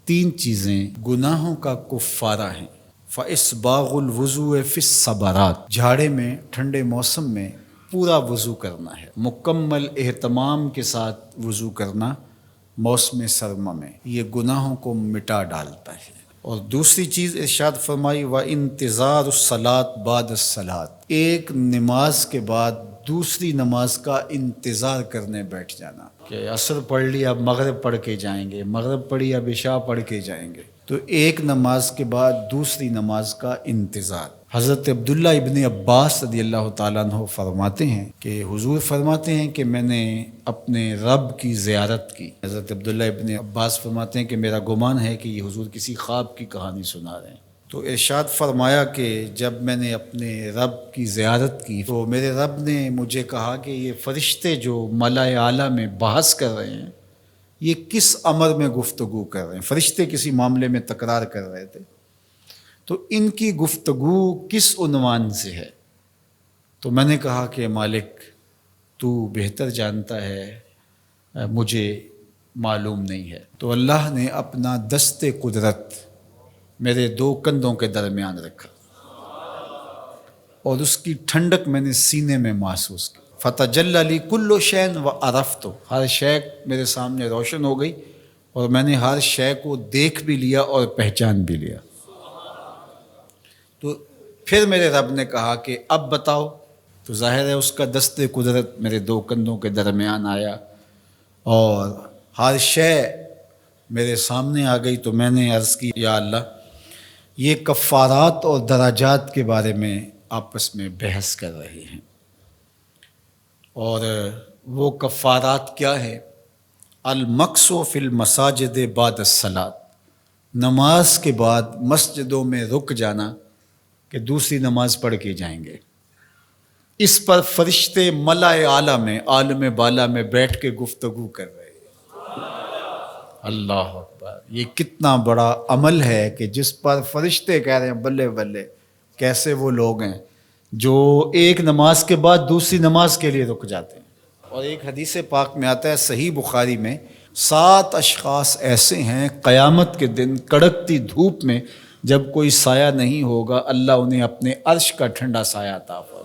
تین چیزیں گناہوں کا کفارہ ہیں۔ فَإِسْبَاغُ الْوُضُوءِ فِي الصَّبَرَاتِ، جھاڑے میں ٹھنڈے موسم میں پورا وضو کرنا ہے، مکمل اہتمام کے ساتھ وضو کرنا موسم سرما میں، یہ گناہوں کو مٹا ڈالتا ہے۔ اور دوسری چیز ارشاد فرمائی وَإِنْتِظَارُ الصَّلَاةِ بَعْدَ الصَّلَاةِ، ایک نماز کے بعد دوسری نماز کا انتظار کرنے بیٹھ جانا، کہ عصر پڑھ لی اب مغرب پڑھ کے جائیں گے، مغرب پڑھی اب عشاء پڑھ کے جائیں گے، تو ایک نماز کے بعد دوسری نماز کا انتظار۔ حضرت عبداللہ ابن عباس رضی اللہ تعالیٰ عنہ فرماتے ہیں کہ حضور فرماتے ہیں کہ میں نے اپنے رب کی زیارت کی۔ حضرت عبداللہ ابن عباس فرماتے ہیں کہ میرا گمان ہے کہ یہ حضور کسی خواب کی کہانی سنا رہے ہیں۔ تو ارشاد فرمایا کہ جب میں نے اپنے رب کی زیارت کی تو میرے رب نے مجھے کہا کہ یہ فرشتے جو ملائے اعلیٰ میں بحث کر رہے ہیں یہ کس امر میں گفتگو کر رہے ہیں، فرشتے کسی معاملے میں تکرار کر رہے تھے، تو ان کی گفتگو کس عنوان سے ہے؟ تو میں نے کہا کہ مالک تو بہتر جانتا ہے، مجھے معلوم نہیں ہے۔ تو اللہ نے اپنا دست قدرت میرے دو کندھوں کے درمیان رکھا اور اس کی ٹھنڈک میں نے سینے میں محسوس کی۔ فَتَجَلَّى لِي كُلُّ شَيْءٍ وَعَرَفْتُ، ہر شے میرے سامنے روشن ہو گئی اور میں نے ہر شے کو دیکھ بھی لیا اور پہچان بھی لیا۔ تو پھر میرے رب نے کہا کہ اب بتاؤ، تو ظاہر ہے اس کا دست قدرت میرے دو کندھوں کے درمیان آیا اور ہر شے میرے سامنے آ گئی۔ تو میں نے عرض کی یا اللہ یہ کفارات اور درجات کے بارے میں آپس میں بحث کر رہے ہیں، اور وہ کفارات کیا ہے؟ المکث فی المساجد بعد الصلاۃ، نماز کے بعد مسجدوں میں رک جانا کہ دوسری نماز پڑھ کے جائیں گے۔ اس پر فرشتے ملائے اعلیٰ میں عالم بالا میں بیٹھ کے گفتگو کر رہے ہیں۔ اللہ اکبر، یہ کتنا بڑا عمل ہے کہ جس پر فرشتے کہہ رہے ہیں بلے بلے، کیسے وہ لوگ ہیں جو ایک نماز کے بعد دوسری نماز کے لیے رک جاتے ہیں۔ اور ایک حدیث پاک میں آتا ہے صحیح بخاری میں، 7 اشخاص ایسے ہیں قیامت کے دن کڑکتی دھوپ میں جب کوئی سایہ نہیں ہوگا اللہ انہیں اپنے عرش کا ٹھنڈا سایہ عطا فرمائے۔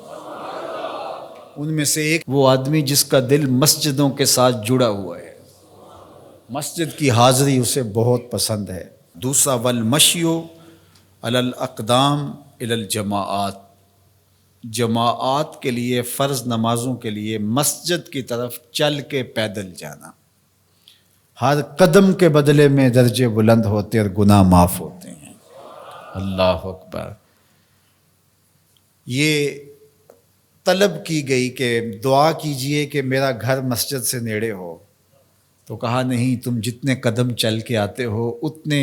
ان میں سے ایک وہ آدمی جس کا دل مسجدوں کے ساتھ جڑا ہوا ہے، مسجد کی حاضری اسے بہت پسند ہے۔ دوسرا والمشی علی الاقدام الی الجماعات، جماعات کے لیے فرض نمازوں کے لیے مسجد کی طرف چل کے پیدل جانا، ہر قدم کے بدلے میں درجے بلند ہوتے اور گناہ معاف ہوتے ہیں۔ اللہ اکبر، یہ طلب کی گئی کہ دعا کیجئے کہ میرا گھر مسجد سے نیڑے ہو، تو کہا نہیں، تم جتنے قدم چل کے آتے ہو اتنے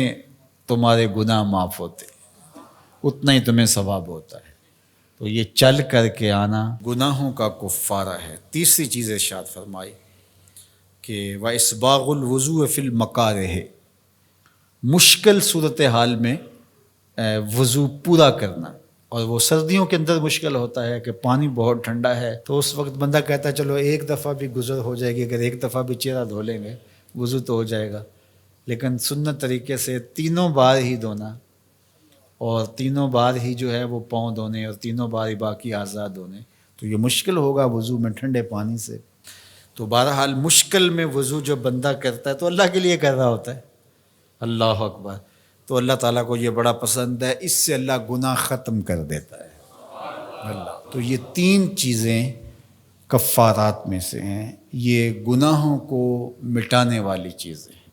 تمہارے گناہ معاف ہوتے، اتنا ہی تمہیں ثواب ہوتا ہے۔ تو یہ چل کر کے آنا گناہوں کا کفارہ ہے۔ تیسری چیز ارشاد فرمائی کہ وَإِسْبَاغُ الْوُضُوءِ فِي الْمَكَارِهِ، مشکل صورتحال میں وضو پورا کرنا، اور وہ سردیوں کے اندر مشکل ہوتا ہے کہ پانی بہت ٹھنڈا ہے، تو اس وقت بندہ کہتا ہے چلو ایک دفعہ بھی گزر ہو جائے گی، اگر ایک دفعہ بھی چہرہ دھو لیں گے وضو تو ہو جائے گا، لیکن سنت طریقے سے تینوں بار ہی دھونا، اور تینوں بار ہی جو ہے وہ پاؤں دھونے، اور تینوں بار ہی باقی اعضاء دھونے، تو یہ مشکل ہوگا وضو میں ٹھنڈے پانی سے۔ تو بہرحال مشکل میں وضو جو بندہ کرتا ہے تو اللہ کے لیے کر رہا ہوتا ہے۔ اللہ اکبر، تو اللہ تعالیٰ کو یہ بڑا پسند ہے، اس سے اللہ گناہ ختم کر دیتا ہے اللہ۔ تو یہ تین چیزیں کفارات میں سے ہیں، یہ گناہوں کو مٹانے والی چیزیں ہیں۔